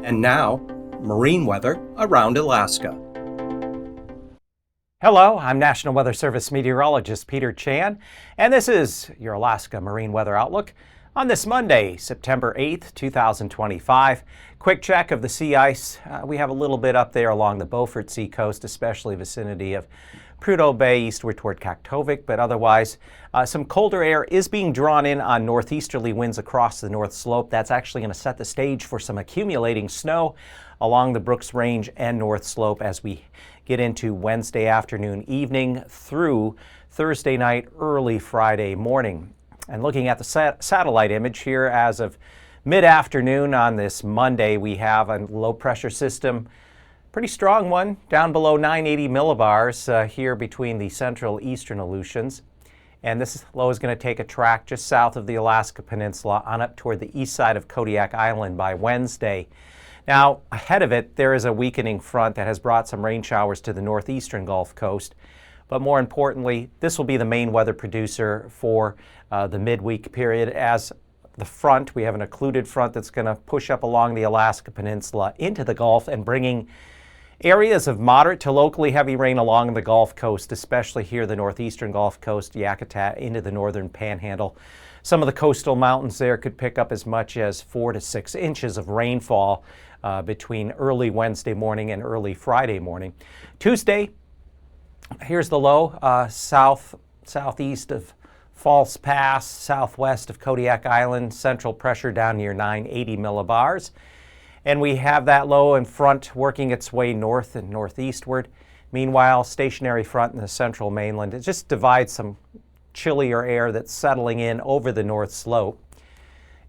And now, marine weather around Alaska. Hello, I'm National Weather Service meteorologist Peter Chan, and this is your Alaska Marine Weather Outlook on this Monday, September 8th, 2025. Quick check of the sea ice. We have a little bit up there along the Beaufort Sea coast, especially vicinity of Prudhoe Bay eastward toward Kaktovik, but otherwise some colder air is being drawn in on northeasterly winds across the North Slope. That's actually going to set the stage for some accumulating snow along the Brooks Range and North Slope as we get into Wednesday afternoon, evening through Thursday night, early Friday morning. And looking at the satellite image here as of mid-afternoon on this Monday, we have a low pressure system, pretty strong one, down below 980 millibars here between the central eastern Aleutians. And this low is going to take a track just south of the Alaska Peninsula on up toward the east side of Kodiak Island by Wednesday. Now, ahead of it, there is a weakening front that has brought some rain showers to the northeastern Gulf Coast. But more importantly, this will be the main weather producer for the midweek period as the front, we have an occluded front that's going to push up along the Alaska Peninsula into the Gulf and bringing areas of moderate to locally heavy rain along the Gulf Coast, especially here the northeastern Gulf Coast, Yakutat, into the northern Panhandle. Some of the coastal mountains there could pick up as much as 4 to 6 inches of rainfall between early Wednesday morning and early Friday morning. Tuesday, here's the low, southeast of False Pass, southwest of Kodiak Island, central pressure down near 980 millibars. And we have that low in front working its way north and northeastward. Meanwhile, stationary front in the central mainland, it just divides some chillier air that's settling in over the North Slope.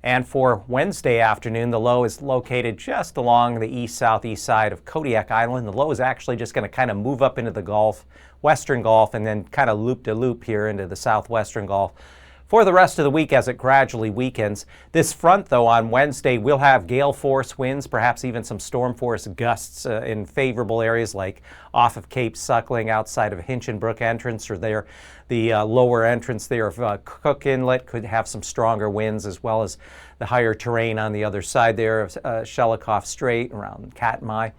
And for Wednesday afternoon, the low is located just along the east-southeast side of Kodiak Island. The low is actually just going to kind of move up into the Gulf, Western Gulf, and then kind of loop-to-loop here into the southwestern Gulf for the rest of the week as it gradually weakens. This front, though, on Wednesday will have gale force winds, perhaps even some storm force gusts in favorable areas like off of Cape Suckling, outside of Hinchinbrook entrance, or there the lower entrance there of Cook Inlet could have some stronger winds, as well as the higher terrain on the other side there of Shelikof Strait around Katmai.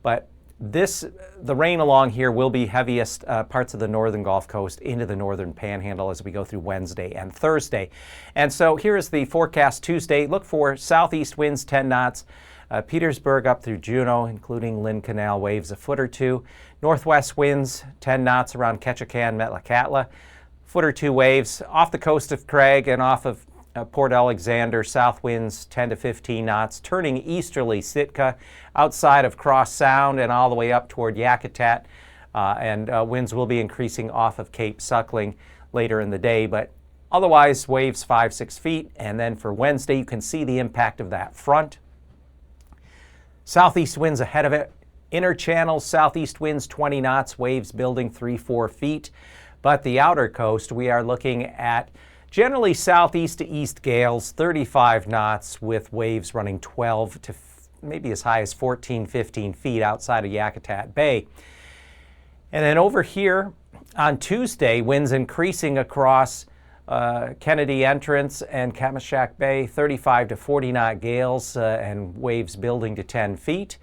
But the rain along here will be heaviest parts of the northern Gulf Coast into the northern Panhandle as we go through Wednesday and Thursday. And so here is the forecast Tuesday. Look for southeast winds 10 knots. Petersburg up through Juneau, including Lynn Canal, waves a foot or two. Northwest winds 10 knots around Ketchikan, Metlakatla, foot or two waves. Off the coast of Craig and off of Port Alexander, south winds 10 to 15 knots, turning easterly Sitka outside of Cross Sound and all the way up toward Yakutat. Winds will be increasing off of Cape Suckling later in the day, but otherwise waves 5-6 feet. And then for Wednesday, you can see the impact of that front. Southeast winds ahead of it. Inner channels, southeast winds 20 knots, waves building 3-4 feet. But the outer coast, we are looking at generally southeast to east gales, 35 knots with waves running 12 to maybe as high as 14-15 feet outside of Yakutat Bay. And then over here on Tuesday, winds increasing across Kennedy Entrance and Kamishak Bay, 35 to 40 knot gales and waves building to 10 feet.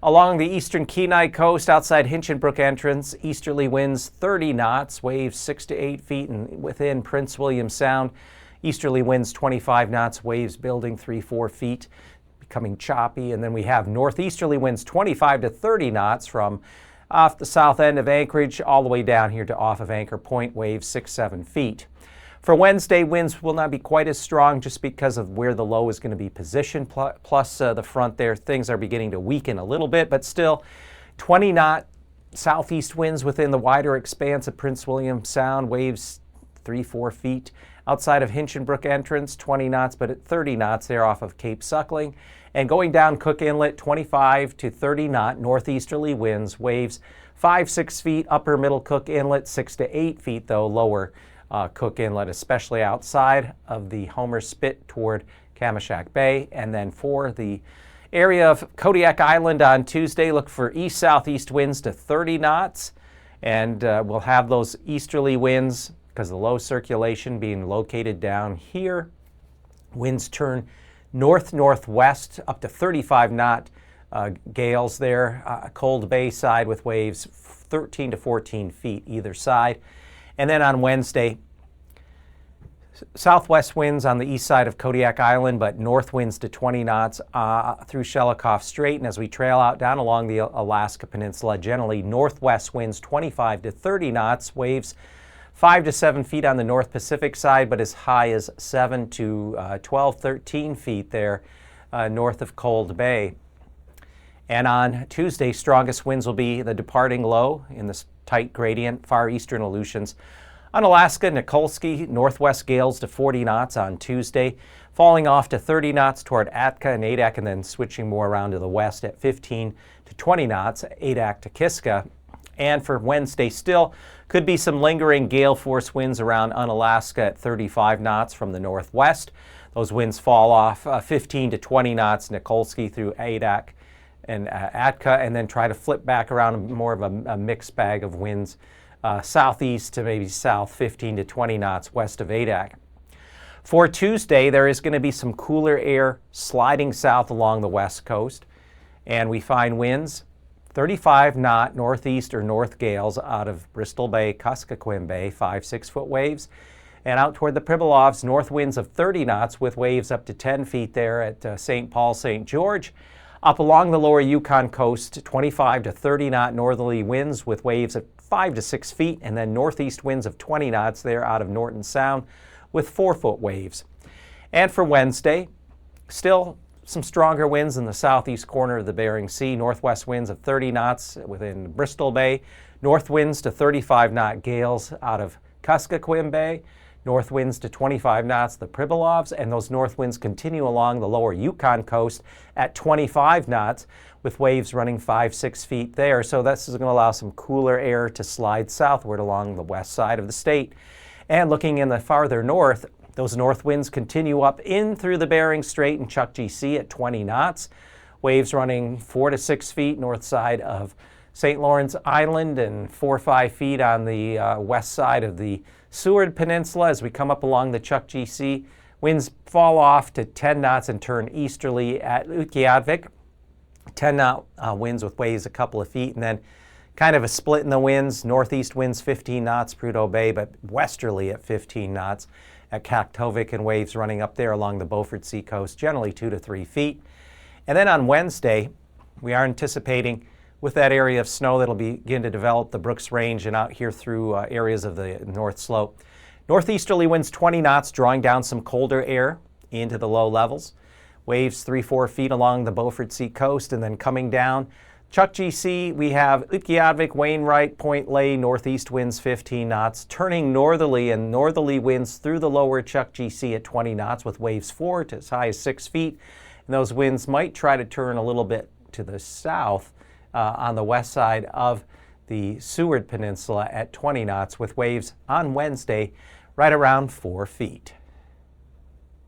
Along the eastern Kenai coast outside Hinchinbrook Entrance, easterly winds 30 knots, waves 6 to 8 feet, and within Prince William Sound, easterly winds 25 knots, waves building 3-4 feet, becoming choppy. And then we have northeasterly winds 25 to 30 knots from off the south end of Anchorage all the way down here to off of Anchor Point, waves 6-7 feet. For Wednesday, winds will not be quite as strong just because of where the low is going to be positioned, plus the front there. Things are beginning to weaken a little bit, but still 20 knot southeast winds within the wider expanse of Prince William Sound, waves 3-4 feet. Outside of Hinchinbrook Entrance, 20 knots, but at 30 knots there off of Cape Suckling. And going down Cook Inlet, 25 to 30 knot northeasterly winds, waves 5-6 feet, upper middle Cook Inlet, 6 to 8 feet though lower Cook Inlet, especially outside of the Homer Spit toward Kamishak Bay. And then for the area of Kodiak Island on Tuesday, look for east-southeast winds to 30 knots. And we'll have those easterly winds because the low circulation being located down here. Winds turn north-northwest up to 35 knot gales there. Cold Bay side with waves 13 to 14 feet either side. And then on Wednesday, southwest winds on the east side of Kodiak Island, but north winds to 20 knots through Shelikof Strait. And as we trail out down along the Alaska Peninsula, generally northwest winds 25 to 30 knots, waves 5 to 7 feet on the North Pacific side, but as high as 7 to 12, 13 feet there north of Cold Bay. And on Tuesday, strongest winds will be the departing low in the tight gradient, far eastern Aleutians. On Alaska, Nikolsky, northwest gales to 40 knots on Tuesday, falling off to 30 knots toward Atka and Adak, and then switching more around to the west at 15 to 20 knots, Adak to Kiska. And for Wednesday still, could be some lingering gale force winds around Unalaska at 35 knots from the northwest. Those winds fall off 15 to 20 knots, Nikolsky through Adak and Atka, and then try to flip back around more of a mixed bag of winds southeast to maybe south 15 to 20 knots west of Adak. For Tuesday, there is going to be some cooler air sliding south along the west coast, and we find winds 35-knot northeast or north gales out of Bristol Bay, Kuskokwim Bay, 5-6 foot waves, and out toward the Pribilovs, north winds of 30 knots with waves up to 10 feet there at St. Paul, St. George. Up along the lower Yukon coast, 25 to 30 knot northerly winds with waves of 5 to 6 feet, and then northeast winds of 20 knots there out of Norton Sound with 4-foot waves. And for Wednesday, still some stronger winds in the southeast corner of the Bering Sea, northwest winds of 30 knots within Bristol Bay, north winds to 35-knot gales out of Kuskokwim Bay, north winds to 25 knots, the Pribilovs, and those north winds continue along the lower Yukon coast at 25 knots with waves running 5-6 feet there. So this is going to allow some cooler air to slide southward along the west side of the state. And looking in the farther north, those north winds continue up in through the Bering Strait and Chukchi Sea at 20 knots. Waves running 4 to 6 feet north side of St. Lawrence Island and 4 or 5 feet on the west side of the Seward Peninsula. As we come up along the Chukchi Sea, winds fall off to 10 knots and turn easterly at Utqiagvik. 10-knot winds with waves a couple of feet, and then kind of a split in the winds. Northeast winds 15 knots, Prudhoe Bay, but westerly at 15 knots at Kaktovik, and waves running up there along the Beaufort Sea coast, generally 2 to 3 feet. And then on Wednesday, we are anticipating with that area of snow that'll begin to develop the Brooks Range and out here through areas of the North Slope. Northeasterly winds 20 knots, drawing down some colder air into the low levels. Waves 3-4 feet along the Beaufort Sea coast, and then coming down Chukchi Sea, we have Utqiagvik, Wainwright, Point Lay, northeast winds 15 knots, turning northerly, and northerly winds through the lower Chukchi Sea at 20 knots with waves 4 to as high as 6 feet. And those winds might try to turn a little bit to the south on the west side of the Seward Peninsula at 20 knots with waves on Wednesday right around 4 feet.